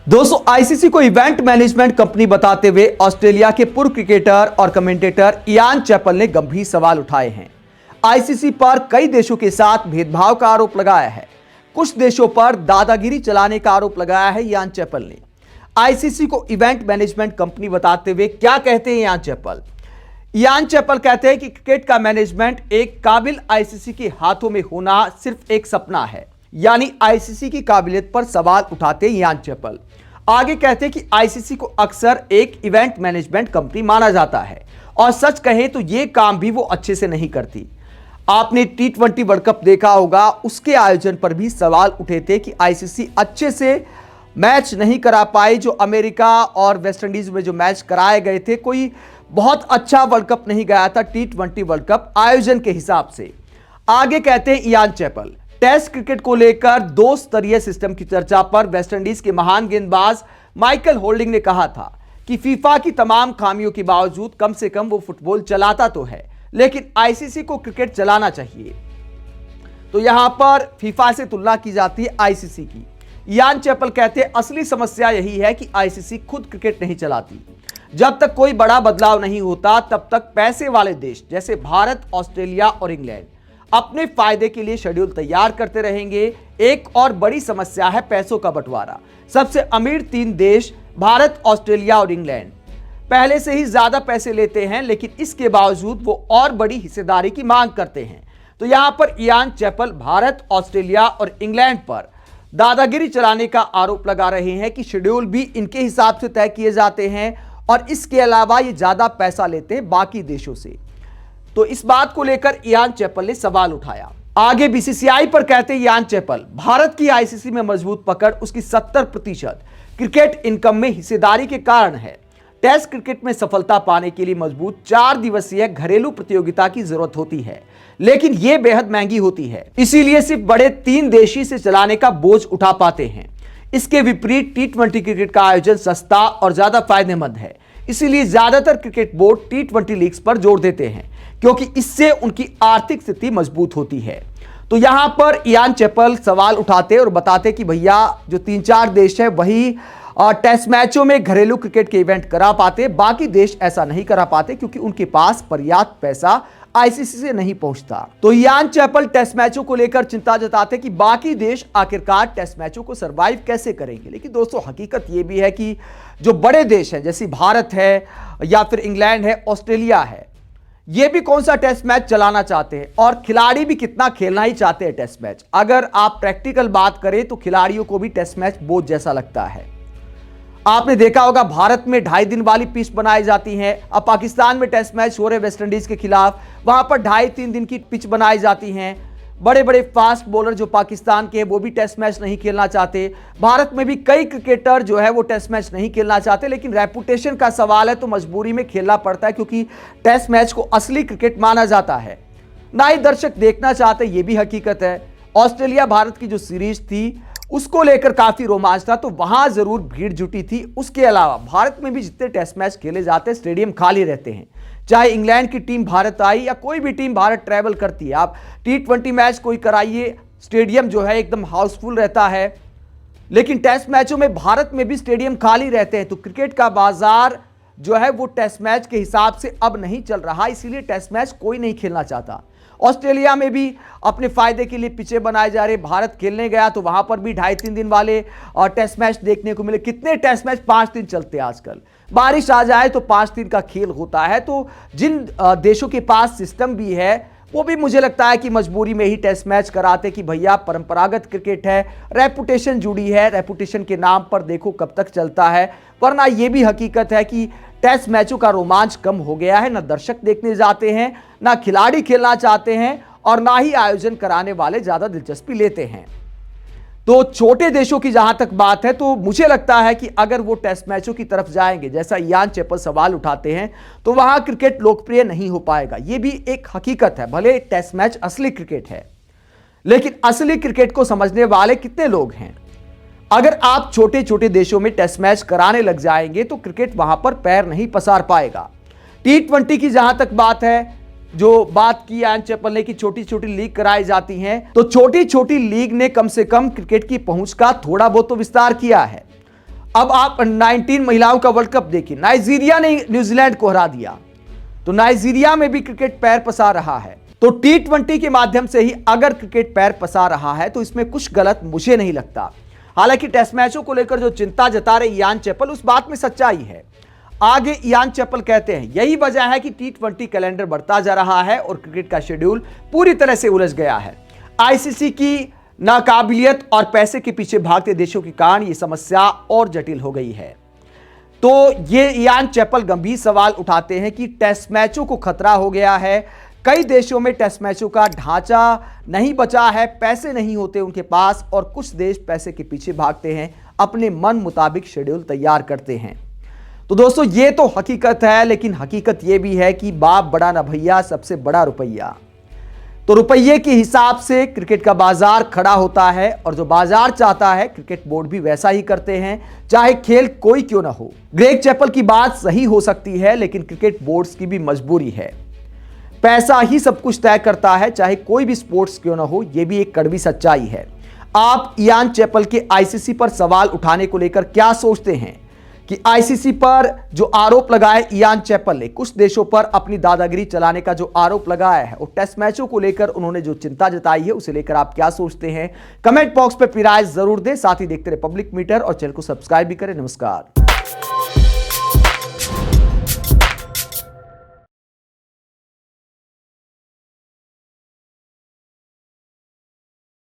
दोस्तों, आईसीसी को event management company बताते हुए ऑस्ट्रेलिया के पूर्व क्रिकेटर और कमेंटेटर इयान चैपल ने गंभीर सवाल उठाए हैं। आईसीसी पर कई देशों के साथ भेदभाव का आरोप लगाया है। कुछ देशों पर दादागिरी चलाने का आरोप लगाया है इयान चैपल ने। आईसीसी को इवेंट मैनेजमेंट कंपनी बताते हुए क्या कहते हैं इयान चैपल? इयान चैपल कहते हैं कि क्रिकेट का मैनेजमेंट एक काबिल आईसीसी के हाथों में होना सिर्फ एक सपना है। यानी आईसीसी की काबिलियत पर सवाल उठाते इयान चैपल आगे कहते हैं कि आईसीसी को अक्सर एक इवेंट मैनेजमेंट कंपनी माना जाता है और सच कहें तो यह काम भी वो अच्छे से नहीं करती। आपने T20 वर्ल्ड कप देखा होगा, उसके आयोजन पर भी सवाल उठे थे कि आईसीसी अच्छे से मैच नहीं करा पाई। जो अमेरिका और वेस्टइंडीज में जो मैच कराए गए थे, कोई बहुत अच्छा वर्ल्ड कप नहीं गया था T20 वर्ल्ड कप आयोजन के हिसाब से। आगे कहते हैं इयान चैपल, टेस्ट क्रिकेट को लेकर दो स्तरीय सिस्टम की चर्चा पर वेस्टइंडीज के महान गेंदबाज माइकल होल्डिंग ने कहा था कि फीफा की तमाम खामियों के बावजूद कम से कम वो फुटबॉल चलाता तो है, लेकिन आईसीसी को क्रिकेट चलाना चाहिए। तो यहां पर फीफा से तुलना की जाती है आईसीसी की। इयान चैपल कहते हैं असली समस्या यही है कि आईसीसी खुद क्रिकेट नहीं चलाती। जब तक कोई बड़ा बदलाव नहीं होता तब तक पैसे वाले देश जैसे भारत, ऑस्ट्रेलिया और इंग्लैंड अपने फायदे के लिए शेड्यूल तैयार करते रहेंगे। एक और बड़ी समस्या है पैसों का बंटवारा। सबसे अमीर तीन देश भारत, ऑस्ट्रेलिया और इंग्लैंड पहले से ही ज्यादा पैसे लेते हैं, लेकिन इसके बावजूद वो और बड़ी हिस्सेदारी की मांग करते हैं। तो यहां पर इयान चैपल भारत, ऑस्ट्रेलिया और इंग्लैंड पर दादागिरी चलाने का आरोप लगा रहे हैं कि शेड्यूल भी इनके हिसाब से तय किए जाते हैं और इसके अलावा ये ज्यादा पैसा लेते हैं बाकी देशों से। तो इस बात को लेकर इयान चैपल ने सवाल उठाया। आगे बीसीसीआई पर कहते इयान चैपल, भारत की आईसीसी में मजबूत पकड़ उसकी 70% क्रिकेट इनकम में हिस्सेदारी के कारण है। टेस्ट क्रिकेट में सफलता पाने के लिए मजबूत 4 दिवसीय घरेलू प्रतियोगिता की जरूरत होती है, लेकिन यह बेहद महंगी होती है, इसीलिए सिर्फ बड़े 3 देशी से चलाने का बोझ उठा पाते हैं। इसके विपरीत T20 क्रिकेट का आयोजन सस्ता और ज्यादा फायदेमंद है, इसीलिए ज्यादातर क्रिकेट बोर्ड T20 लीग्स पर जोर देते हैं क्योंकि इससे उनकी आर्थिक स्थिति मजबूत होती है। तो यहां पर इयान चैपल सवाल उठाते और बताते कि भैया जो 3-4 देश है वही टेस्ट मैचों में घरेलू क्रिकेट के इवेंट करा पाते, बाकी देश ऐसा नहीं करा पाते क्योंकि उनके पास पर्याप्त पैसा आईसीसी से नहीं पहुंचता। तो इयान चैपल टेस्ट मैचों को लेकर चिंता जताते कि बाकी देश आखिरकार टेस्ट मैचों को सरवाइव कैसे करेंगे। लेकिन दोस्तों, हकीकत यह भी है कि जो बड़े देश हैं जैसे भारत है या फिर इंग्लैंड है, ऑस्ट्रेलिया है, ये भी कौन सा टेस्ट मैच चलाना चाहते हैं और खिलाड़ी भी कितना खेलना ही चाहते हैं टेस्ट मैच। अगर आप प्रैक्टिकल बात करें तो खिलाड़ियों को भी टेस्ट मैच बोझ जैसा लगता है। आपने देखा होगा भारत में 2.5 दिन वाली पिच बनाई जाती है। अब पाकिस्तान में टेस्ट मैच हो रहे वेस्टइंडीज के खिलाफ, वहां पर 2.5-3 दिन की पिच बनाई जाती हैं। बड़े बड़े फास्ट बॉलर जो पाकिस्तान के वो भी टेस्ट मैच नहीं खेलना चाहते। भारत में भी कई क्रिकेटर जो है वो टेस्ट मैच नहीं खेलना चाहते, लेकिन रेपुटेशन का सवाल है तो मजबूरी में खेलना पड़ता है क्योंकि टेस्ट मैच को असली क्रिकेट माना जाता है, ना ही दर्शक देखना चाहते, ये भी हकीकत है। ऑस्ट्रेलिया भारत की जो सीरीज थी उसको लेकर काफी रोमांच था, तो वहां जरूर भीड़ जुटी थी। उसके अलावा भारत में भी जितने टेस्ट मैच खेले जाते हैं स्टेडियम खाली रहते हैं। चाहे इंग्लैंड की टीम भारत आई या कोई भी टीम भारत ट्रैवल करती है, आप T20 मैच कोई कराइए, स्टेडियम जो है एकदम हाउसफुल रहता है। लेकिन टेस्ट मैचों में भारत में भी स्टेडियम खाली रहते हैं। तो क्रिकेट का बाजार जो है वो टेस्ट मैच के हिसाब से अब नहीं चल रहा, इसीलिए टेस्ट मैच कोई नहीं खेलना चाहता। ऑस्ट्रेलिया में भी अपने फायदे के लिए पिचें बनाए जा रहे। भारत खेलने गया तो वहां पर भी 2.5-3 दिन वाले टेस्ट मैच देखने को मिले। कितने टेस्ट मैच 5 दिन चलते हैं आजकल, बारिश आ जाए तो 5 दिन का खेल होता है। तो जिन देशों के पास सिस्टम भी है वो भी मुझे लगता है कि मजबूरी में ही टेस्ट मैच कराते कि भैया परंपरागत क्रिकेट है, रेपुटेशन जुड़ी है, रेपुटेशन के नाम पर देखो कब तक चलता है। वरना यह भी हकीकत है कि टेस्ट मैचों का रोमांच कम हो गया है, ना दर्शक देखने जाते हैं, ना खिलाड़ी खेलना चाहते हैं और ना ही आयोजन कराने वाले ज्यादा दिलचस्पी लेते हैं। तो छोटे देशों की जहां तक बात है तो मुझे लगता है कि अगर वो टेस्ट मैचों की तरफ जाएंगे, जैसा इयान चैपल सवाल उठाते हैं, तो वहां क्रिकेट लोकप्रिय नहीं हो पाएगा। ये भी एक हकीकत है। भले टेस्ट मैच असली क्रिकेट है, लेकिन असली क्रिकेट को समझने वाले कितने लोग हैं? अगर आप छोटे छोटे देशों में टेस्ट मैच कराने लग जाएंगे तो क्रिकेट वहां पर पैर नहीं पसार पाएगा। T20 की जहां तक बात है, जो बात की इयान चैपल ने कि छोटी छोटी लीग कराई जाती हैं, तो छोटी छोटी लीग ने कम से कम क्रिकेट की पहुंच का थोड़ा बहुत तो विस्तार किया है। अब आप 19 महिलाओं का वर्ल्ड कप देखिए, नाइजीरिया ने न्यूजीलैंड को हरा दिया, तो नाइजीरिया में भी क्रिकेट पैर पसार रहा है। तो T20 के माध्यम से ही अगर क्रिकेट पैर पसार रहा है तो इसमें कुछ गलत मुझे नहीं लगता। हालांकि टेस्ट मैचों को लेकर जो चिंता जता रहे इयान चैपल, उस बात में सच्चाई है। आगे इयान चैपल कहते हैं यही वजह है कि T20 कैलेंडर बढ़ता जा रहा है और क्रिकेट का शेड्यूल पूरी तरह से उलझ गया है। आईसीसी की नाकाबिलियत और पैसे के पीछे भागते देशों के कारण यह समस्या और जटिल हो गई है। तो ये इयान चैपल गंभीर सवाल उठाते हैं कि टेस्ट मैचों को खतरा हो गया है। कई देशों में टेस्ट मैचों का ढांचा नहीं बचा है, पैसे नहीं होते उनके पास और कुछ देश पैसे के पीछे भागते हैं, अपने मन मुताबिक शेड्यूल तैयार करते हैं। तो दोस्तों ये तो हकीकत है, लेकिन हकीकत ये भी है कि बाप बड़ा ना भैया, सबसे बड़ा रुपया। तो रुपये के हिसाब से क्रिकेट का बाजार खड़ा होता है और जो बाजार चाहता है क्रिकेट बोर्ड भी वैसा ही करते हैं, चाहे खेल कोई क्यों ना हो। ग्रेग चैपल की बात सही हो सकती है, लेकिन क्रिकेट बोर्ड्स की भी मजबूरी है। पैसा ही सब कुछ तय करता है, चाहे कोई भी स्पोर्ट्स क्यों ना हो। यह भी एक कड़वी सच्चाई है। आप इयान चैपल के आईसीसी पर सवाल उठाने को लेकर क्या सोचते हैं कि आईसीसी पर जो आरोप लगाए इयान चैपल ने, कुछ देशों पर अपनी दादागिरी चलाने का जो आरोप लगाया है और टेस्ट मैचों को लेकर उन्होंने जो चिंता जताई है, उसे लेकर आप क्या सोचते हैं? कमेंट बॉक्स पर अपनी राय जरूर दें। साथ ही देखते रहे पब्लिक मीटर और चैनल को सब्सक्राइब भी करें। नमस्कार।